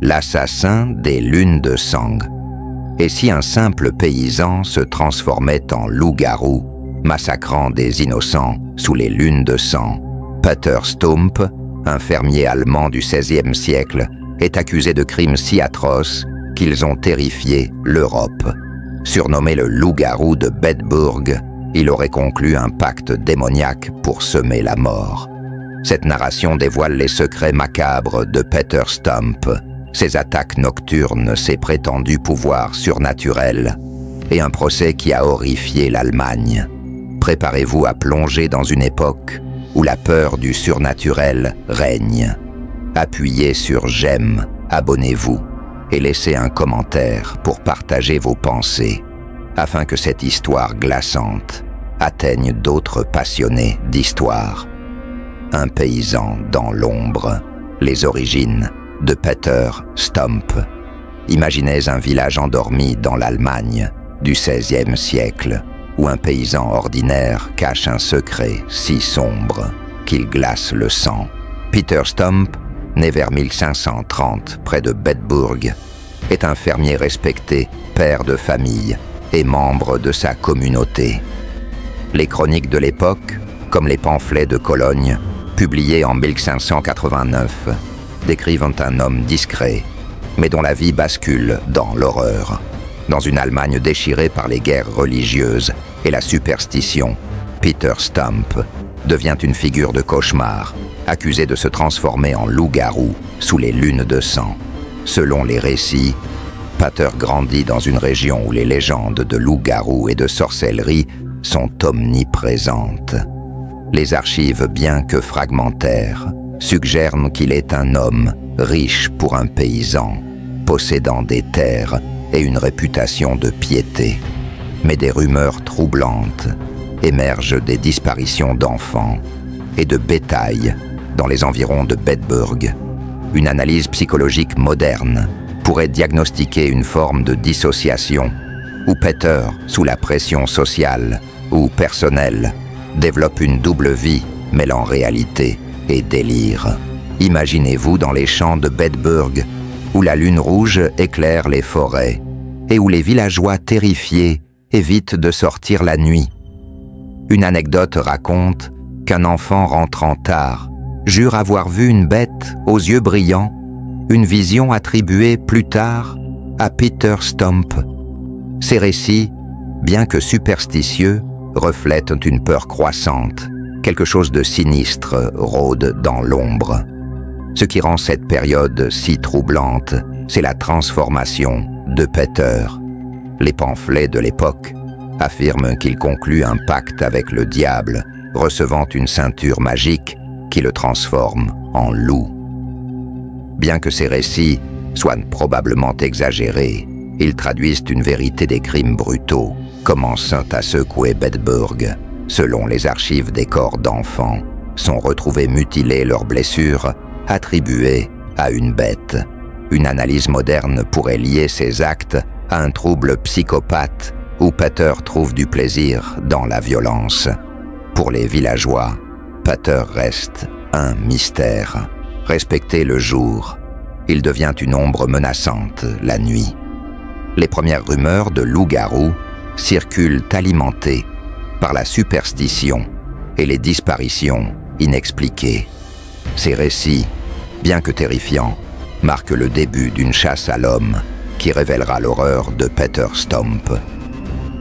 l'assassin des lunes de sang. Et si un simple paysan se transformait en loup-garou, massacrant des innocents sous les lunes de sang? Peter Stump, un fermier allemand du XVIe siècle, est accusé de crimes si atroces qu'ils ont terrifié l'Europe. Surnommé le loup-garou de Bedburg, il aurait conclu un pacte démoniaque pour semer la mort. Cette narration dévoile les secrets macabres de Peter Stump, ses attaques nocturnes, ses prétendus pouvoirs surnaturels, et un procès qui a horrifié l'Allemagne. Préparez-vous à plonger dans une époque où la peur du surnaturel règne. Appuyez sur j'aime, abonnez-vous et laissez un commentaire pour partager vos pensées, afin que cette histoire glaçante atteigne d'autres passionnés d'histoire. Un paysan dans l'ombre, les origines de Peter Stump. Imaginez un village endormi dans l'Allemagne du XVIe siècle, où un paysan ordinaire cache un secret si sombre qu'il glace le sang. Peter Stump, né vers 1530 près de Bedburg, est un fermier respecté, père de famille et membre de sa communauté. Les chroniques de l'époque, comme les pamphlets de Cologne, publiés en 1589, décrivent un homme discret, mais dont la vie bascule dans l'horreur. Dans une Allemagne déchirée par les guerres religieuses et la superstition, Peter Stump devient une figure de cauchemar, accusé de se transformer en loup-garou sous les lunes de sang. Selon les récits, Peter grandit dans une région où les légendes de loup-garou et de sorcellerie sont omniprésentes. Les archives, bien que fragmentaires, suggèrent qu'il est un homme riche pour un paysan, possédant des terres et une réputation de piété. Mais des rumeurs troublantes émergent des disparitions d'enfants et de bétail dans les environs de Bedburg. Une analyse psychologique moderne pourrait diagnostiquer une forme de dissociation où Peter, sous la pression sociale ou personnelle, développe une double vie mêlant réalité et délire. Imaginez-vous dans les champs de Bedburg, où la lune rouge éclaire les forêts et où les villageois terrifiés évitent de sortir la nuit. Une anecdote raconte qu'un enfant rentrant tard jure avoir vu une bête aux yeux brillants, une vision attribuée plus tard à Peter Stump. Ces récits, bien que superstitieux, reflètent une peur croissante. Quelque chose de sinistre rôde dans l'ombre. Ce qui rend cette période si troublante, c'est la transformation de Peter. Les pamphlets de l'époque affirment qu'il conclut un pacte avec le diable, recevant une ceinture magique qui le transforme en loup. Bien que ces récits soient probablement exagérés, ils traduisent une vérité des crimes brutaux, commençant à secouer Bedburg. Selon les archives, des corps d'enfants sont retrouvés mutilés, leurs blessures attribuées à une bête. Une analyse moderne pourrait lier ces actes à un trouble psychopathe où Peter trouve du plaisir dans la violence. Pour les villageois, Peter reste un mystère. Respecté le jour, il devient une ombre menaçante la nuit. Les premières rumeurs de loup-garou circulent alimentées par la superstition et les disparitions inexpliquées. Ces récits, bien que terrifiants, marquent le début d'une chasse à l'homme qui révélera l'horreur de Peter Stump.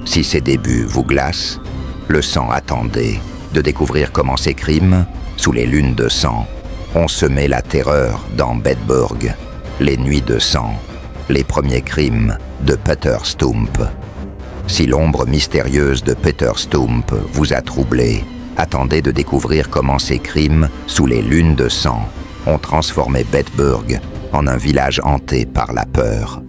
Si ces débuts vous glacent, le sang attendait de découvrir comment ces crimes, sous les lunes de sang, ont semé la terreur dans Bedburg. Les nuits de sang, les premiers crimes de Peter Stump. Si l'ombre mystérieuse de Peter Stump vous a troublé, attendez de découvrir comment ces crimes, sous les lunes de sang, ont transformé Bedburg en un village hanté par la peur.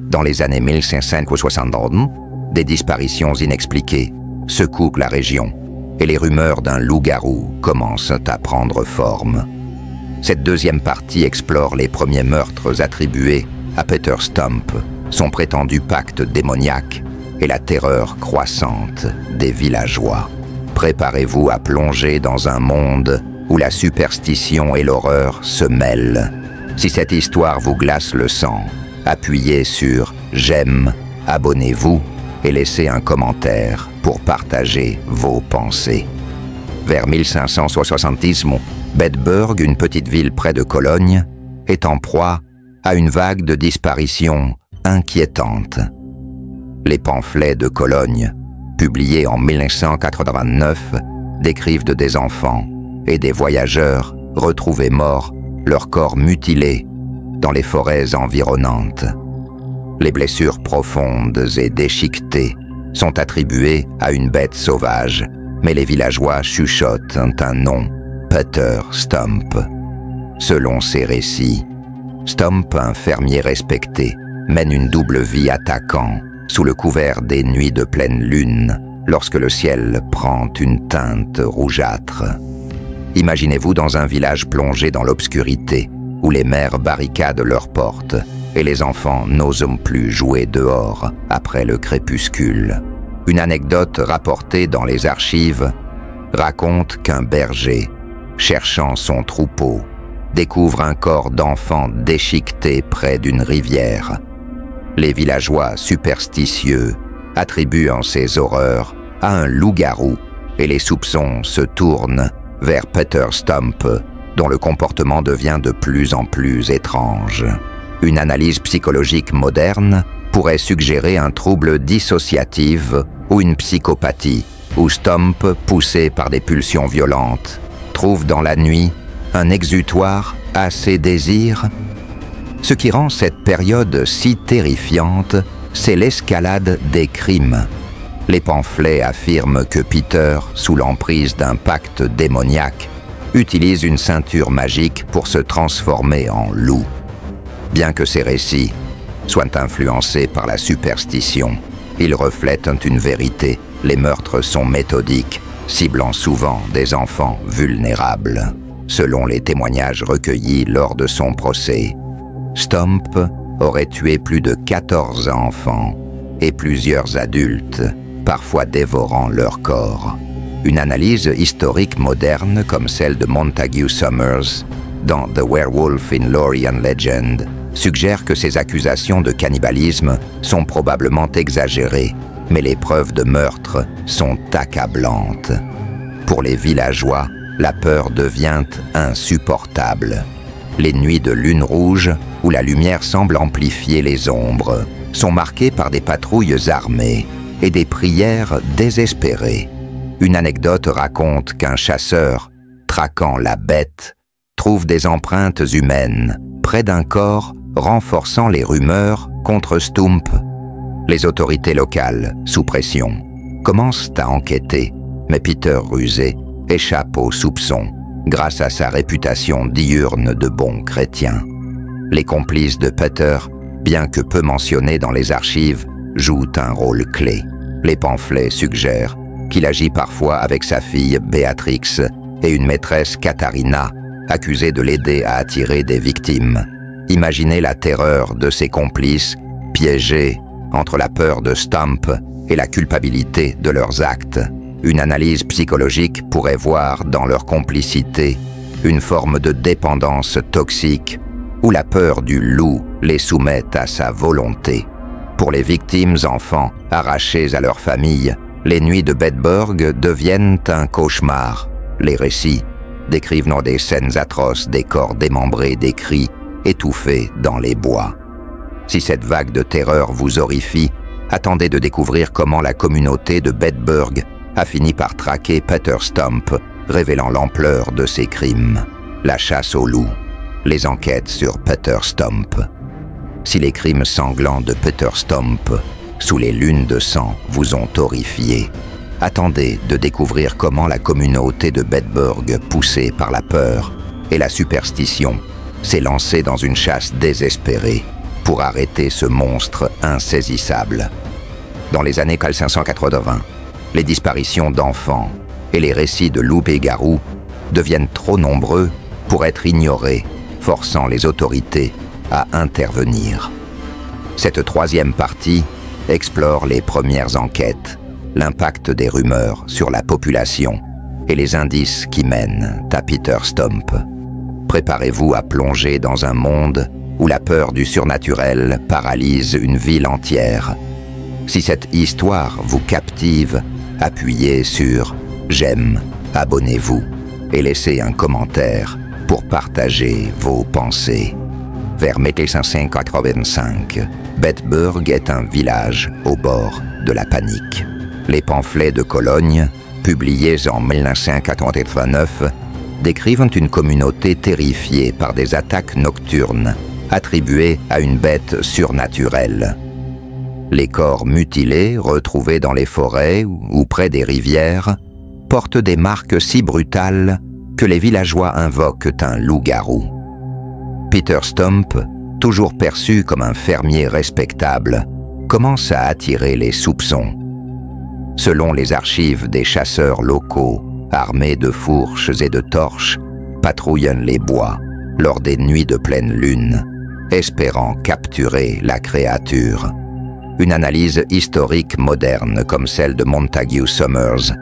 Dans les années 1570, des disparitions inexpliquées secouent la région et les rumeurs d'un loup-garou commencent à prendre forme. Cette deuxième partie explore les premiers meurtres attribués à Peter Stump, son prétendu pacte démoniaque et la terreur croissante des villageois. Préparez-vous à plonger dans un monde où la superstition et l'horreur se mêlent. Si cette histoire vous glace le sang, appuyez sur « J'aime », abonnez-vous et laissez un commentaire pour partager vos pensées. Vers 1570, Bedburg, une petite ville près de Cologne, est en proie à une vague de disparitions inquiétantes. Les pamphlets de Cologne, publiés en 1989, décrivent des enfants et des voyageurs retrouvés morts, leurs corps mutilés, dans les forêts environnantes. Les blessures profondes et déchiquetées sont attribuées à une bête sauvage, mais les villageois chuchotent un nom, Peter Stump. Selon ces récits, Stump, un fermier respecté, mène une double vie attaquant sous le couvert des nuits de pleine lune, lorsque le ciel prend une teinte rougeâtre. Imaginez-vous dans un village plongé dans l'obscurité, où les mères barricadent leurs portes et les enfants n'osent plus jouer dehors après le crépuscule. Une anecdote rapportée dans les archives raconte qu'un berger, cherchant son troupeau, découvre un corps d'enfant déchiqueté près d'une rivière. Les villageois superstitieux attribuent ces horreurs à un loup-garou et les soupçons se tournent vers Peter Stump, dont le comportement devient de plus en plus étrange. Une analyse psychologique moderne pourrait suggérer un trouble dissociatif ou une psychopathie, où Stump, poussé par des pulsions violentes, trouve dans la nuit un exutoire à ses désirs. Ce qui rend cette période si terrifiante, c'est l'escalade des crimes. Les pamphlets affirment que Peter, sous l'emprise d'un pacte démoniaque, utilise une ceinture magique pour se transformer en loup. Bien que ces récits soient influencés par la superstition, ils reflètent une vérité. Les meurtres sont méthodiques, ciblant souvent des enfants vulnérables. Selon les témoignages recueillis lors de son procès, Stump aurait tué plus de 14 enfants et plusieurs adultes, parfois dévorant leur corps. Une analyse historique moderne comme celle de Montague Summers dans The Werewolf in Lorien Legend suggère que ces accusations de cannibalisme sont probablement exagérées, mais les preuves de meurtre sont accablantes. Pour les villageois, la peur devient insupportable. Les nuits de lune rouge, où la lumière semble amplifier les ombres, sont marquées par des patrouilles armées et des prières désespérées. Une anecdote raconte qu'un chasseur, traquant la bête, trouve des empreintes humaines près d'un corps, renforçant les rumeurs contre Stump. Les autorités locales, sous pression, commencent à enquêter, mais Peter, rusé, échappe aux soupçons grâce à sa réputation diurne de bon chrétien. Les complices de Peter, bien que peu mentionnés dans les archives, jouent un rôle clé. Les pamphlets suggèrent qu'il agit parfois avec sa fille Béatrix et une maîtresse Katharina, accusée de l'aider à attirer des victimes. Imaginez la terreur de ses complices, piégés entre la peur de Stump et la culpabilité de leurs actes. Une analyse psychologique pourrait voir dans leur complicité une forme de dépendance toxique où la peur du loup les soumet à sa volonté. Pour les victimes enfants arrachés à leur famille, les nuits de Bedburg deviennent un cauchemar. Les récits décrivent dans des scènes atroces des corps démembrés, des cris étouffés dans les bois. Si cette vague de terreur vous horrifie, attendez de découvrir comment la communauté de Bedburg a fini par traquer Peter Stump, révélant l'ampleur de ses crimes. La chasse au loup, les enquêtes sur Peter Stump. Si les crimes sanglants de Peter Stump, sous les lunes de sang, vous ont horrifié, attendez de découvrir comment la communauté de Bedburg, poussée par la peur et la superstition, s'est lancée dans une chasse désespérée pour arrêter ce monstre insaisissable. Dans les années 1580, les disparitions d'enfants et les récits de loups-garous deviennent trop nombreux pour être ignorés, forçant les autorités à intervenir. Cette troisième partie explore les premières enquêtes, l'impact des rumeurs sur la population et les indices qui mènent à Peter Stump. préparez-vous à plonger dans un monde où la peur du surnaturel paralyse une ville entière. Si cette histoire vous captive, appuyez sur « J'aime », abonnez-vous et laissez un commentaire pour partager vos pensées. Vers 1585, Bedburg est un village au bord de la panique. Les pamphlets de Cologne, publiés en 1989, décrivent une communauté terrifiée par des attaques nocturnes attribuées à une bête surnaturelle. Les corps mutilés, retrouvés dans les forêts ou près des rivières, portent des marques si brutales que les villageois invoquent un loup-garou. Peter Stump, toujours perçu comme un fermier respectable, commence à attirer les soupçons. Selon les archives des chasseurs locaux, armés de fourches et de torches, patrouillent les bois lors des nuits de pleine lune, espérant capturer la créature. Une analyse historique moderne comme celle de Montague Summers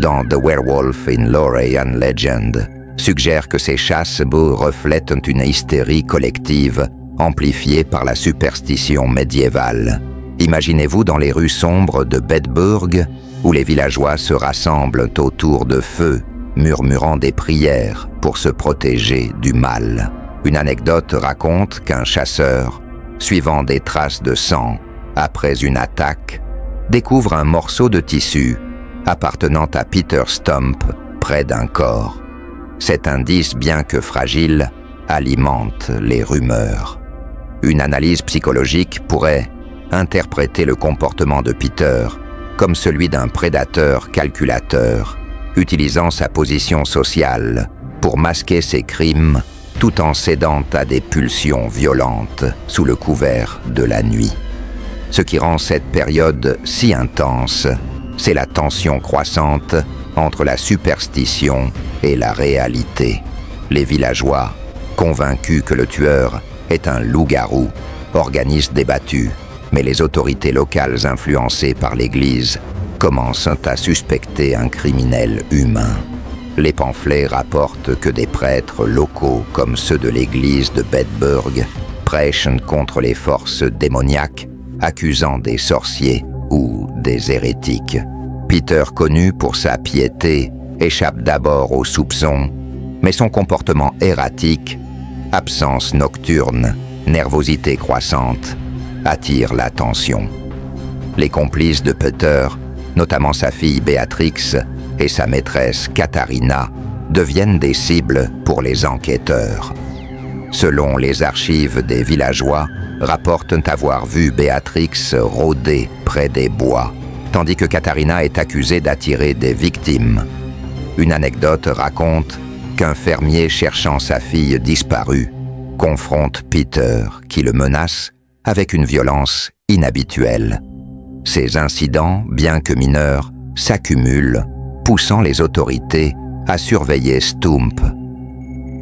dans The Werewolf in Lorraine Legend suggère que ces chasses reflètent une hystérie collective amplifiée par la superstition médiévale. Imaginez-vous dans les rues sombres de Bedburg où les villageois se rassemblent autour de feux, murmurant des prières pour se protéger du mal. Une anecdote raconte qu'un chasseur, suivant des traces de sang après une attaque, découvre un morceau de tissu appartenant à Peter Stump près d'un corps. Cet indice, bien que fragile, alimente les rumeurs. Une analyse psychologique pourrait interpréter le comportement de Peter comme celui d'un prédateur calculateur, utilisant sa position sociale pour masquer ses crimes tout en cédant à des pulsions violentes sous le couvert de la nuit. Ce qui rend cette période si intense, c'est la tension croissante entre la superstition et la réalité. Les villageois, convaincus que le tueur est un loup-garou, organisent des battues, mais les autorités locales influencées par l'Église commencent à suspecter un criminel humain. Les pamphlets rapportent que des prêtres locaux, comme ceux de l'église de Bedburg, prêchent contre les forces démoniaques, accusant des sorciers ou des hérétiques. Peter, connu pour sa piété, échappe d'abord aux soupçons, mais son comportement erratique, absence nocturne, nervosité croissante, attire l'attention. Les complices de Peter, notamment sa fille Béatrix et sa maîtresse Katharina, deviennent des cibles pour les enquêteurs. Selon les archives des villageois, rapportent avoir vu Béatrix rôder près des bois, tandis que Katharina est accusée d'attirer des victimes. Une anecdote raconte qu'un fermier cherchant sa fille disparue confronte Peter, qui le menace avec une violence inhabituelle. Ces incidents, bien que mineurs, s'accumulent, poussant les autorités à surveiller Stump.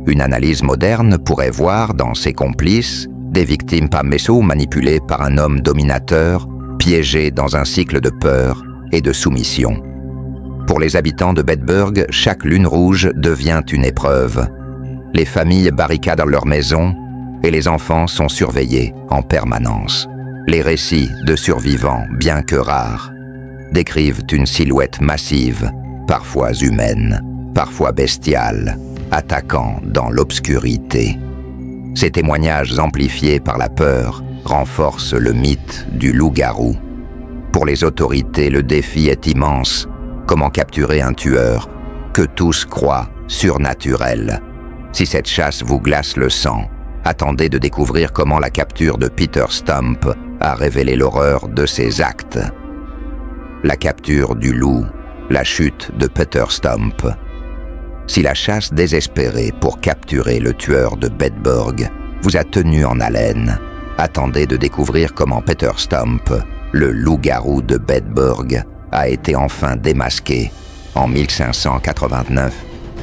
Une analyse moderne pourrait voir dans ses complices des victimes pamesso manipulées par un homme dominateur, piégées dans un cycle de peur et de soumission. Pour les habitants de Bedburg, chaque lune rouge devient une épreuve. Les familles barricadent leurs maisons et les enfants sont surveillés en permanence. Les récits de survivants, bien que rares, décrivent une silhouette massive, parfois humaine, parfois bestiale, attaquant dans l'obscurité. Ces témoignages amplifiés par la peur renforcent le mythe du loup-garou. Pour les autorités, le défi est immense. Comment capturer un tueur que tous croient surnaturel? Si cette chasse vous glace le sang, attendez de découvrir comment la capture de Peter Stump a révélé l'horreur de ses actes. La capture du loup, la chute de Peter Stump. Si la chasse désespérée pour capturer le tueur de Bedburg vous a tenu en haleine, attendez de découvrir comment Peter Stump, le loup-garou de Bedburg, a été enfin démasqué en 1589,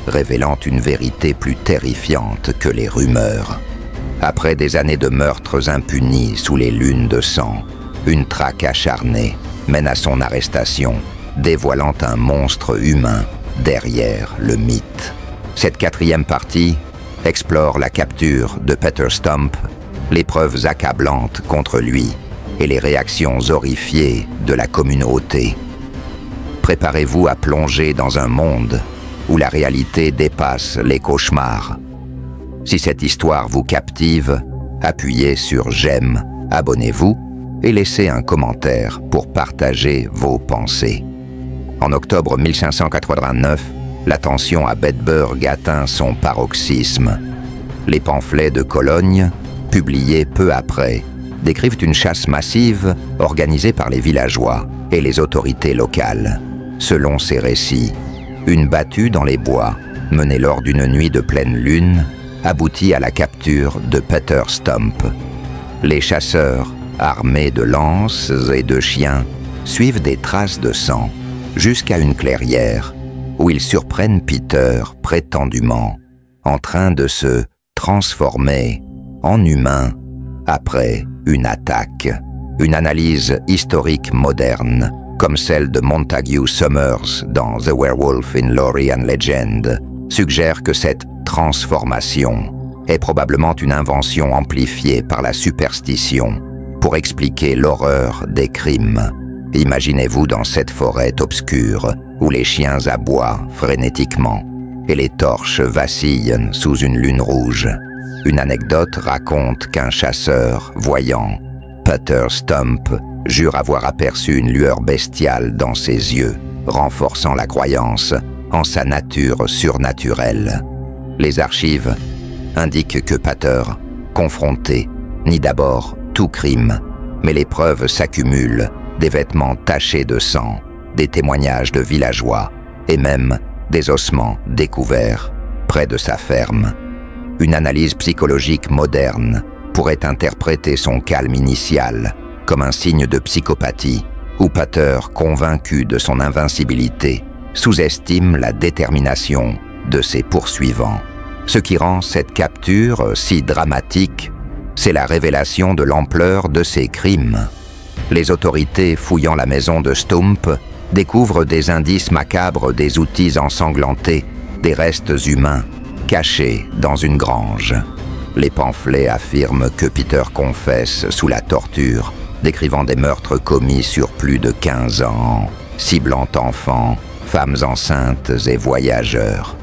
révélant une vérité plus terrifiante que les rumeurs. Après des années de meurtres impunis sous les lunes de sang, une traque acharnée mène à son arrestation, dévoilant un monstre humain derrière le mythe. Cette quatrième partie explore la capture de Peter Stump, les preuves accablantes contre lui et les réactions horrifiées de la communauté. Préparez-vous à plonger dans un monde où la réalité dépasse les cauchemars. Si cette histoire vous captive, appuyez sur j'aime, abonnez-vous et laissez un commentaire pour partager vos pensées. En octobre 1589, la tension à Bedburg atteint son paroxysme. Les pamphlets de Cologne, publiés peu après, décrivent une chasse massive organisée par les villageois et les autorités locales. Selon ces récits, une battue dans les bois, menée lors d'une nuit de pleine lune, aboutit à la capture de Peter Stump. Les chasseurs, armés de lances et de chiens, suivent des traces de sang jusqu'à une clairière où ils surprennent Peter prétendument en train de se transformer en humain après une attaque. Une analyse historique moderne, comme celle de Montague Summers dans The Werewolf in Lorien Legend, suggère que cette transformation est probablement une invention amplifiée par la superstition pour expliquer l'horreur des crimes. Imaginez-vous dans cette forêt obscure où les chiens aboient frénétiquement et les torches vacillent sous une lune rouge. Une anecdote raconte qu'un chasseur, voyant Peter Stump, jure avoir aperçu une lueur bestiale dans ses yeux, renforçant la croyance en sa nature surnaturelle. Les archives indiquent que Peter, confronté, nie d'abord tout crime, mais les preuves s'accumulent, des vêtements tachés de sang, des témoignages de villageois et même des ossements découverts près de sa ferme. Une analyse psychologique moderne pourrait interpréter son calme initial comme un signe de psychopathie, où Peter, convaincu de son invincibilité, sous-estime la détermination de ses poursuivants. Ce qui rend cette capture si dramatique, c'est la révélation de l'ampleur de ses crimes. Les autorités fouillant la maison de Stump découvrent des indices macabres, des outils ensanglantés, des restes humains cachés dans une grange. Les pamphlets affirment que Peter confesse sous la torture, décrivant des meurtres commis sur plus de 15 ans, ciblant enfants, femmes enceintes et voyageurs.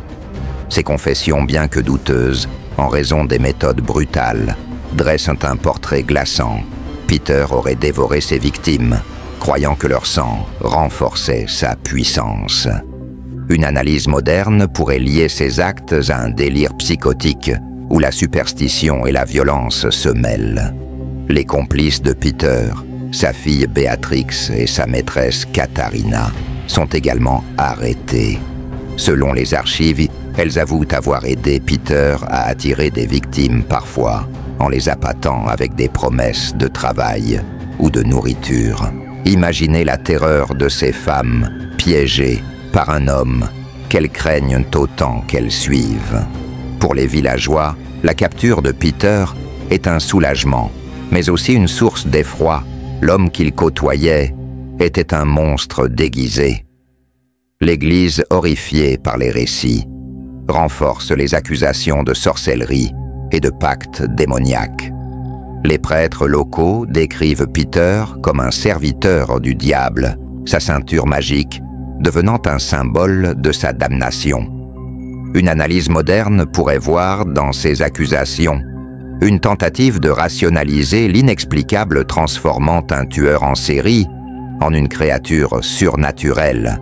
Ces confessions, bien que douteuses, en raison des méthodes brutales, dressent un portrait glaçant. Peter aurait dévoré ses victimes, croyant que leur sang renforçait sa puissance. Une analyse moderne pourrait lier ces actes à un délire psychotique où la superstition et la violence se mêlent. Les complices de Peter, sa fille Béatrix et sa maîtresse Katharina, sont également arrêtés. Selon les archives, elles avouent avoir aidé Peter à attirer des victimes parfois, en les appâtant avec des promesses de travail ou de nourriture. Imaginez la terreur de ces femmes piégées par un homme qu'elles craignent autant qu'elles suivent. Pour les villageois, la capture de Peter est un soulagement, mais aussi une source d'effroi. L'homme qu'ils côtoyaient était un monstre déguisé. L'Église, horrifiée par les récits, renforce les accusations de sorcellerie et de pacte démoniaque. Les prêtres locaux décrivent Peter comme un serviteur du diable, sa ceinture magique devenant un symbole de sa damnation. Une analyse moderne pourrait voir dans ces accusations une tentative de rationaliser l'inexplicable transformant un tueur en série en une créature surnaturelle.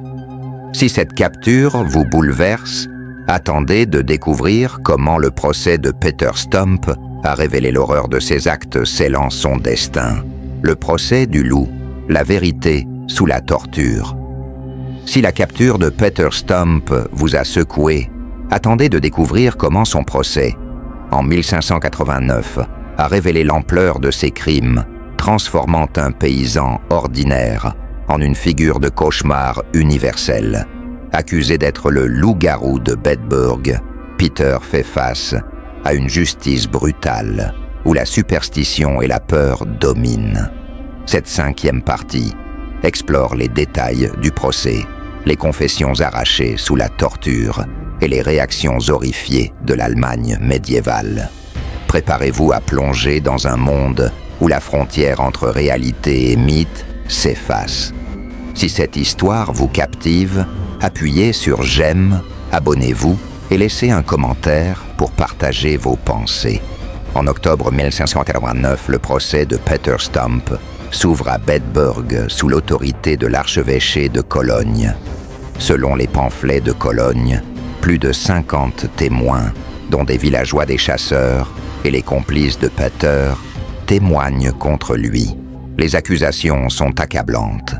Si cette capture vous bouleverse, attendez de découvrir comment le procès de Peter Stump a révélé l'horreur de ses actes scellant son destin. Le procès du loup, la vérité sous la torture. Si la capture de Peter Stump vous a secoué, attendez de découvrir comment son procès, en 1589, a révélé l'ampleur de ses crimes, transformant un paysan ordinaire en une figure de cauchemar universelle. Accusé d'être le loup-garou de Bedburg, Peter fait face à une justice brutale, où la superstition et la peur dominent. Cette 5e partie explore les détails du procès, les confessions arrachées sous la torture et les réactions horrifiées de l'Allemagne médiévale. Préparez-vous à plonger dans un monde où la frontière entre réalité et mythe s'efface. Si cette histoire vous captive, appuyez sur j'aime, abonnez-vous et laissez un commentaire pour partager vos pensées. En octobre 1589, le procès de Peter Stump s'ouvre à Bedburg sous l'autorité de l'archevêché de Cologne. Selon les pamphlets de Cologne, plus de 50 témoins, dont des villageois des chasseurs et les complices de Peter, témoignent contre lui. Les accusations sont accablantes.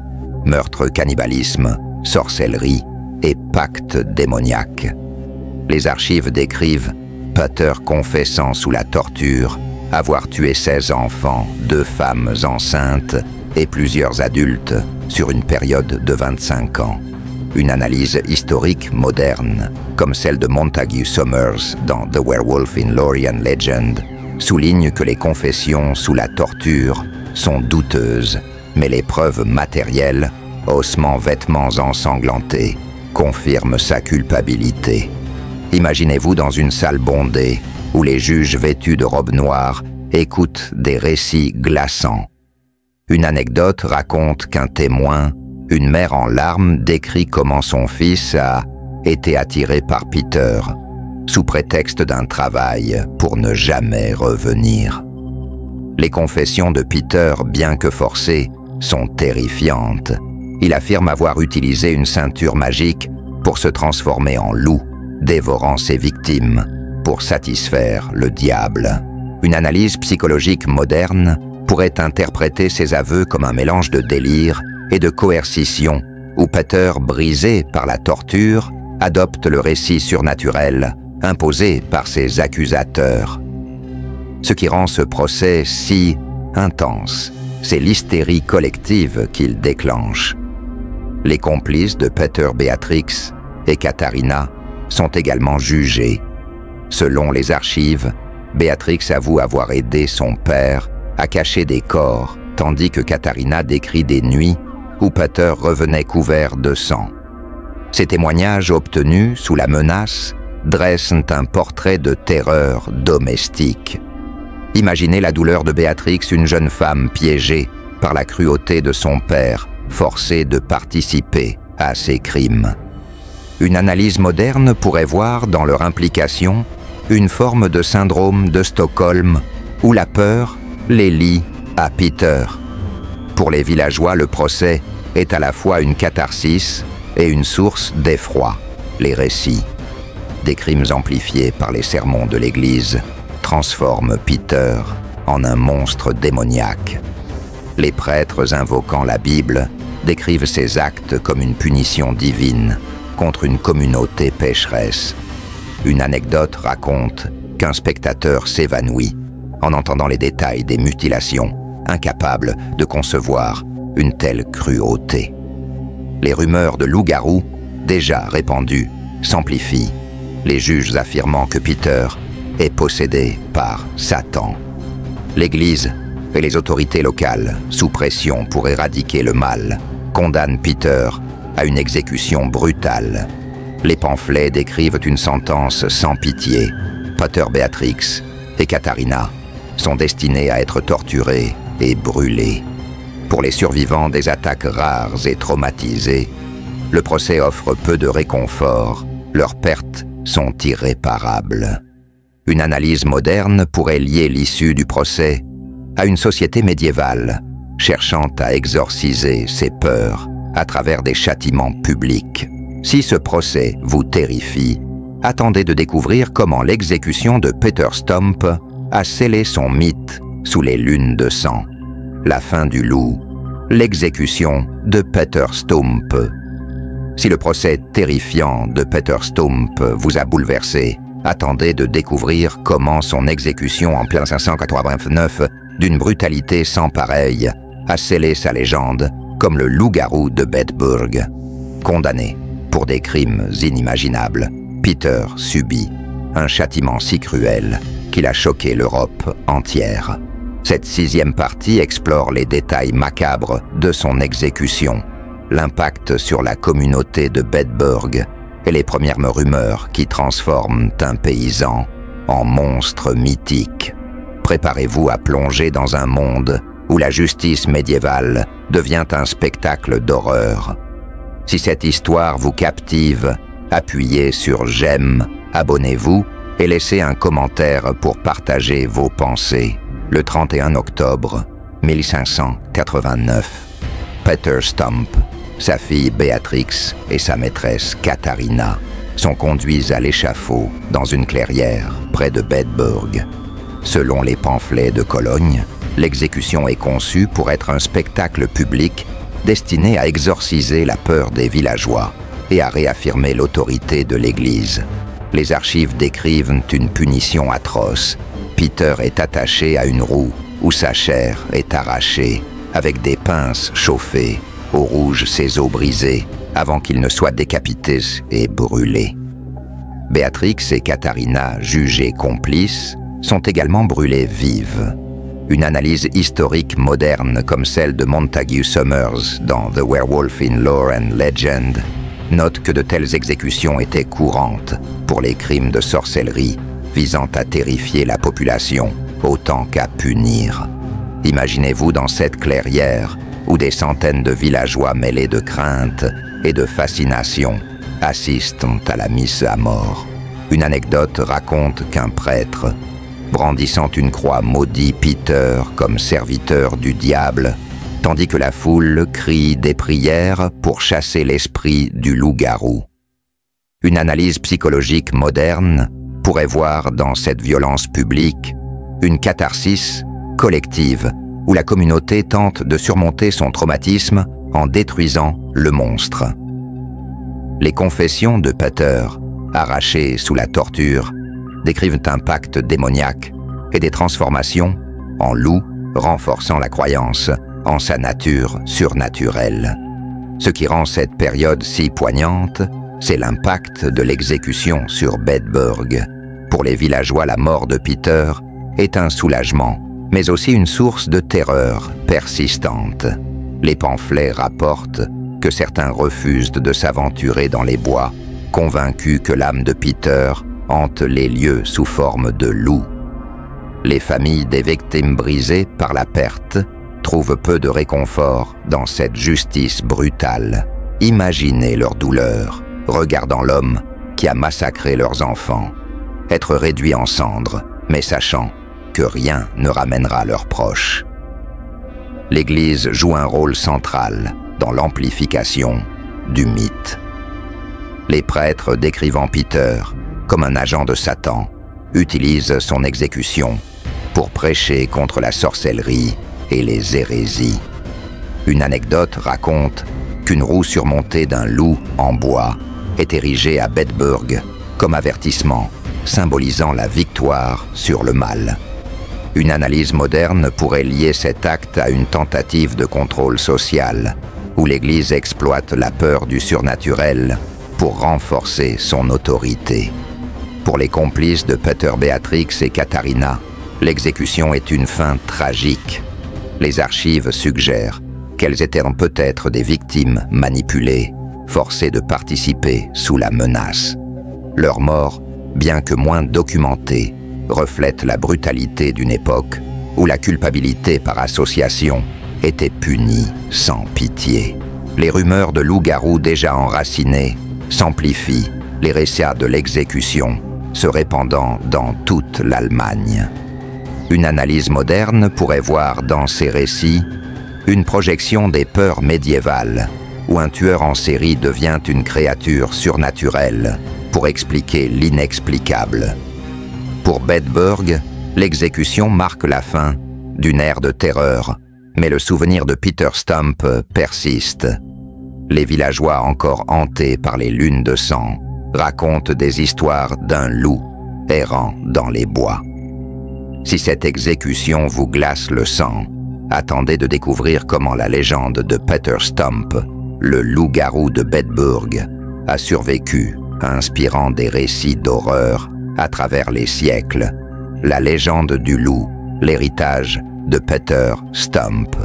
Meurtre, cannibalisme, sorcellerie et pacte démoniaque. Les archives décrivent Peter confessant sous la torture avoir tué 16 enfants, 2 femmes enceintes et plusieurs adultes sur une période de 25 ans. Une analyse historique moderne, comme celle de Montague Summers dans The Werewolf in Lorien Legend, souligne que les confessions sous la torture sont douteuses, mais les preuves matérielles, ossements, vêtements ensanglantés, confirment sa culpabilité. Imaginez-vous dans une salle bondée, où les juges vêtus de robes noires écoutent des récits glaçants. Une anecdote raconte qu'un témoin, une mère en larmes, décrit comment son fils a été attiré par Peter, sous prétexte d'un travail pour ne jamais revenir. Les confessions de Peter, bien que forcées, sont terrifiantes. Il affirme avoir utilisé une ceinture magique pour se transformer en loup, dévorant ses victimes pour satisfaire le diable. Une analyse psychologique moderne pourrait interpréter ces aveux comme un mélange de délire et de coercition, où Peter, brisé par la torture, adopte le récit surnaturel imposé par ses accusateurs. Ce qui rend ce procès si intense, c'est l'hystérie collective qu'il déclenche. Les complices de Peter Beatrix et Katharina sont également jugés. Selon les archives, Béatrix avoue avoir aidé son père à cacher des corps, tandis que Katharina décrit des nuits où Peter revenait couvert de sang. Ces témoignages obtenus sous la menace dressent un portrait de terreur domestique. Imaginez la douleur de Béatrix, une jeune femme piégée par la cruauté de son père, forcée de participer à ses crimes. Une analyse moderne pourrait voir dans leur implication une forme de syndrome de Stockholm où la peur les lie à Peter. Pour les villageois, le procès est à la fois une catharsis et une source d'effroi. Les récits, des crimes amplifiés par les sermons de l'Église, transforment Peter en un monstre démoniaque. Les prêtres invoquant la Bible décrivent ces actes comme une punition divine contre une communauté pécheresse. Une anecdote raconte qu'un spectateur s'évanouit en entendant les détails des mutilations, incapable de concevoir une telle cruauté. Les rumeurs de loup-garou, déjà répandues, s'amplifient, les juges affirmant que Peter est possédé par Satan. L'Église et les autorités locales, sous pression pour éradiquer le mal, condamnent Peter à une exécution brutale. Les pamphlets décrivent une sentence sans pitié. Peter Beatrix et Katharina sont destinés à être torturés et brûlés. Pour les survivants des attaques rares et traumatisés, le procès offre peu de réconfort. Leurs pertes sont irréparables. Une analyse moderne pourrait lier l'issue du procès à une société médiévale, cherchant à exorciser ses peurs à travers des châtiments publics. Si ce procès vous terrifie, attendez de découvrir comment l'exécution de Peter Stump a scellé son mythe sous les lunes de sang. La fin du loup, l'exécution de Peter Stump. Si le procès terrifiant de Peter Stump vous a bouleversé, attendez de découvrir comment son exécution en 1589, d'une brutalité sans pareille, a scellé sa légende comme le loup-garou de Bedburg. Condamné pour des crimes inimaginables, Peter subit un châtiment si cruel qu'il a choqué l'Europe entière. Cette 6e partie explore les détails macabres de son exécution, l'impact sur la communauté de Bedburg et les premières rumeurs qui transforment un paysan en monstre mythique. Préparez-vous à plonger dans un monde où la justice médiévale devient un spectacle d'horreur. Si cette histoire vous captive, appuyez sur j'aime, abonnez-vous et laissez un commentaire pour partager vos pensées. Le 31 octobre 1589, Peter Stump, sa fille Béatrix et sa maîtresse Katharina sont conduits à l'échafaud dans une clairière près de Bedburg. Selon les pamphlets de Cologne, l'exécution est conçue pour être un spectacle public destiné à exorciser la peur des villageois et à réaffirmer l'autorité de l'Église. Les archives décrivent une punition atroce. Peter est attaché à une roue où sa chair est arrachée, avec des pinces chauffées, au rouge ses os brisés, avant qu'il ne soit décapité et brûlé. Béatrix et Katharina, jugées complices, sont également brûlées vives. Une analyse historique moderne comme celle de Montague Summers dans The Werewolf in Lore and Legend note que de telles exécutions étaient courantes pour les crimes de sorcellerie visant à terrifier la population autant qu'à punir. Imaginez-vous dans cette clairière où des centaines de villageois mêlés de crainte et de fascination assistent à la mise à mort. Une anecdote raconte qu'un prêtre, brandissant une croix, maudit Peter comme serviteur du diable, tandis que la foule crie des prières pour chasser l'esprit du loup-garou. Une analyse psychologique moderne pourrait voir dans cette violence publique une catharsis collective où la communauté tente de surmonter son traumatisme en détruisant le monstre. Les confessions de Peter, arrachées sous la torture, décrivent un pacte démoniaque et des transformations en loup, renforçant la croyance en sa nature surnaturelle. Ce qui rend cette période si poignante, c'est l'impact de l'exécution sur Bedburg. Pour les villageois, la mort de Peter est un soulagement, mais aussi une source de terreur persistante. Les pamphlets rapportent que certains refusent de s'aventurer dans les bois, convaincus que l'âme de Peter hante les lieux sous forme de loup. Les familles des victimes brisées par la perte trouvent peu de réconfort dans cette justice brutale. Imaginez leur douleur, regardant l'homme qui a massacré leurs enfants, être réduit en cendres, mais sachant que rien ne ramènera leurs proches. L'Église joue un rôle central dans l'amplification du mythe. Les prêtres décrivant Peter comme un agent de Satan utilisent son exécution pour prêcher contre la sorcellerie et les hérésies. Une anecdote raconte qu'une roue surmontée d'un loup en bois est érigée à Bedburg comme avertissement, symbolisant la victoire sur le mal. Une analyse moderne pourrait lier cet acte à une tentative de contrôle social, où l'Église exploite la peur du surnaturel pour renforcer son autorité. Pour les complices de Peter, Béatrix et Katharina, l'exécution est une fin tragique. Les archives suggèrent qu'elles étaient peut-être des victimes manipulées, forcées de participer sous la menace. Leur mort, bien que moins documentée, reflète la brutalité d'une époque où la culpabilité par association était punie sans pitié. Les rumeurs de loups-garous déjà enracinés s'amplifient, les récits de l'exécution se répandant dans toute l'Allemagne. Une analyse moderne pourrait voir dans ces récits une projection des peurs médiévales, où un tueur en série devient une créature surnaturelle pour expliquer l'inexplicable. Pour Bedburg, l'exécution marque la fin d'une ère de terreur, mais le souvenir de Peter Stump persiste. Les villageois encore hantés par les lunes de sang racontent des histoires d'un loup errant dans les bois. Si cette exécution vous glace le sang, attendez de découvrir comment la légende de Peter Stump, le loup-garou de Bedburg, a survécu, inspirant des récits d'horreur à travers les siècles. La légende du loup, l'héritage de Peter Stump.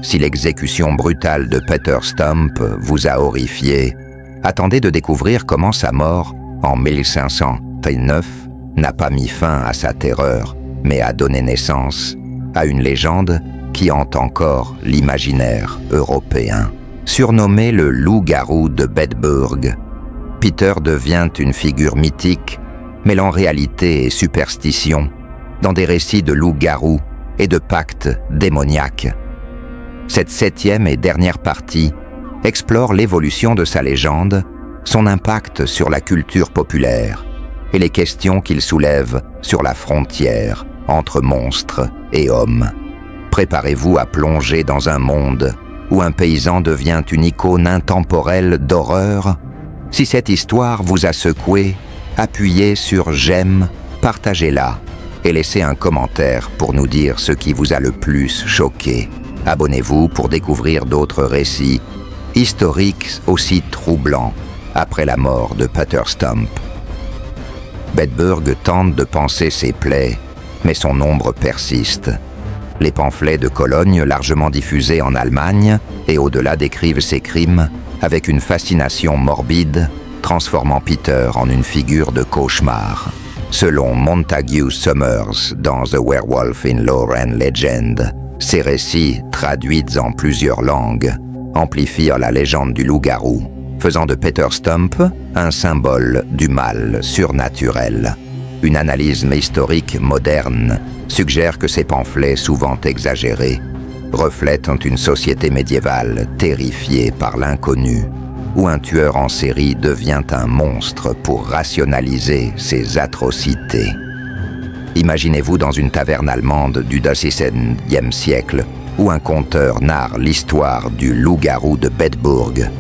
Si l'exécution brutale de Peter Stump vous a horrifié, attendez de découvrir comment sa mort, en 1539, n'a pas mis fin à sa terreur, mais a donné naissance à une légende qui hante encore l'imaginaire européen. Surnommé le loup-garou de Bedburg, Peter devient une figure mythique, mêlant réalité et superstition, dans des récits de loup-garou et de pactes démoniaques. Cette 7e et dernière partie explore l'évolution de sa légende, son impact sur la culture populaire et les questions qu'il soulève sur la frontière entre monstres et hommes. Préparez-vous à plonger dans un monde où un paysan devient une icône intemporelle d'horreur. Si cette histoire vous a secoué, appuyez sur « J'aime », partagez-la et laissez un commentaire pour nous dire ce qui vous a le plus choqué. Abonnez-vous pour découvrir d'autres récits historiques aussi troublants après la mort de Peter Stump. Bedburg tente de panser ses plaies, mais son ombre persiste. Les pamphlets de Cologne, largement diffusés en Allemagne et au-delà, décrivent ses crimes avec une fascination morbide, transformant Peter en une figure de cauchemar. Selon Montague Summers dans The Werewolf in Lore and Legend, ces récits, traduits en plusieurs langues, amplifient la légende du loup-garou, faisant de Peter Stump un symbole du mal surnaturel. Une analyse historique moderne suggère que ces pamphlets, souvent exagérés, reflètent une société médiévale terrifiée par l'inconnu, où un tueur en série devient un monstre pour rationaliser ses atrocités. Imaginez-vous dans une taverne allemande du XVIe siècle, où un conteur narre l'histoire du loup-garou de Bedburg,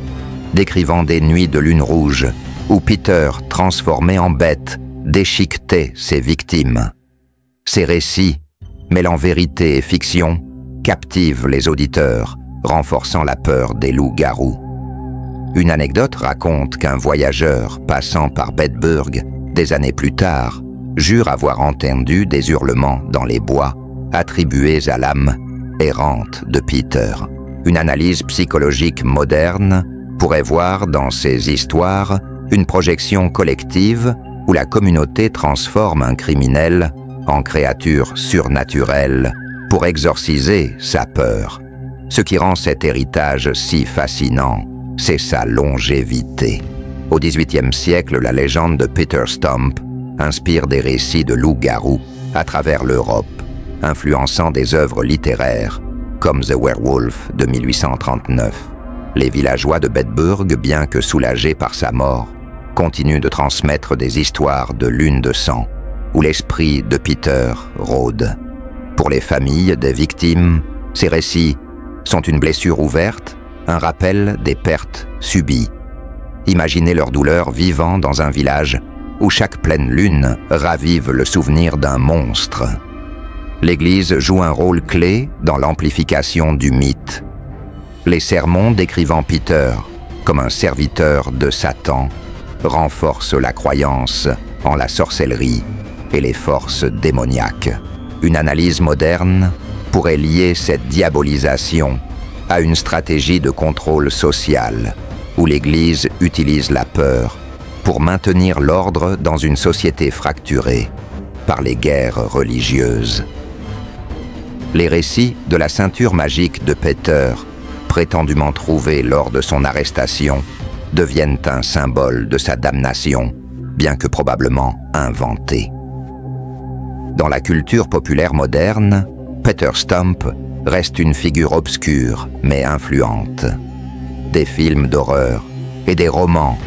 décrivant des nuits de lune rouge, où Peter, transformé en bête, déchiquetait ses victimes. Ces récits, mêlant vérité et fiction, captivent les auditeurs, renforçant la peur des loups-garous. Une anecdote raconte qu'un voyageur passant par Bedburg, des années plus tard, jure avoir entendu des hurlements dans les bois attribués à l'âme errante de Peter. Une analyse psychologique moderne pourrait voir dans ces histoires une projection collective où la communauté transforme un criminel en créature surnaturelle pour exorciser sa peur. Ce qui rend cet héritage si fascinant, c'est sa longévité. Au XVIIIe siècle, la légende de Peter Stump inspire des récits de loups-garous à travers l'Europe, influençant des œuvres littéraires comme The Werewolf de 1839. Les villageois de Bedburg, bien que soulagés par sa mort, continuent de transmettre des histoires de lune de sang, où l'esprit de Peter rôde. Pour les familles des victimes, ces récits sont une blessure ouverte, un rappel des pertes subies. Imaginez leur douleur vivant dans un village où chaque pleine lune ravive le souvenir d'un monstre. L'Église joue un rôle clé dans l'amplification du mythe. Les sermons décrivant Peter comme un serviteur de Satan renforcent la croyance en la sorcellerie et les forces démoniaques. Une analyse moderne pourrait lier cette diabolisation à une stratégie de contrôle social, où l'Église utilise la peur pour maintenir l'ordre dans une société fracturée par les guerres religieuses. Les récits de la ceinture magique de Peter, prétendument trouvée lors de son arrestation, deviennent un symbole de sa damnation, bien que probablement inventé. Dans la culture populaire moderne, Peter Stump reste une figure obscure mais influente. Des films d'horreur et des romans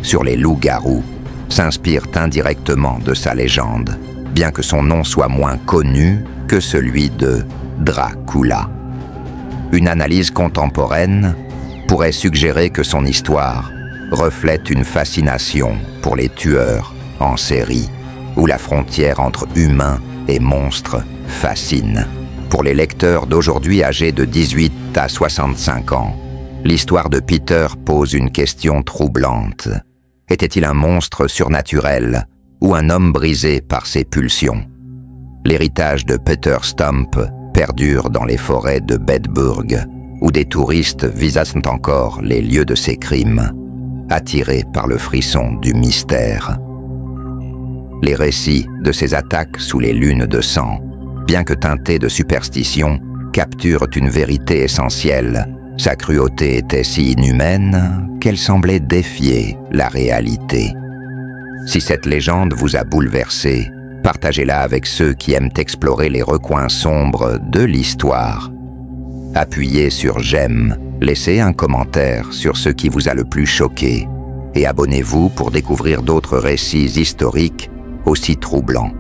sur les loups-garous s'inspirent indirectement de sa légende, bien que son nom soit moins connu que celui de Dracula. Une analyse contemporaine pourrait suggérer que son histoire reflète une fascination pour les tueurs en série, où la frontière entre humains et monstres fascine. Pour les lecteurs d'aujourd'hui âgés de 18 à 65 ans, l'histoire de Peter pose une question troublante. Était-il un monstre surnaturel ou un homme brisé par ses pulsions? L'héritage de Peter Stump perdure dans les forêts de Bedburg, où des touristes visitent encore les lieux de ses crimes. attirés par le frisson du mystère. Les récits de ces attaques sous les lunes de sang, bien que teintés de superstition, capturent une vérité essentielle. Sa cruauté était si inhumaine qu'elle semblait défier la réalité. Si cette légende vous a bouleversé, partagez-la avec ceux qui aiment explorer les recoins sombres de l'histoire. Appuyez sur j'aime, laissez un commentaire sur ce qui vous a le plus choqué et abonnez-vous pour découvrir d'autres récits historiques aussi troublants.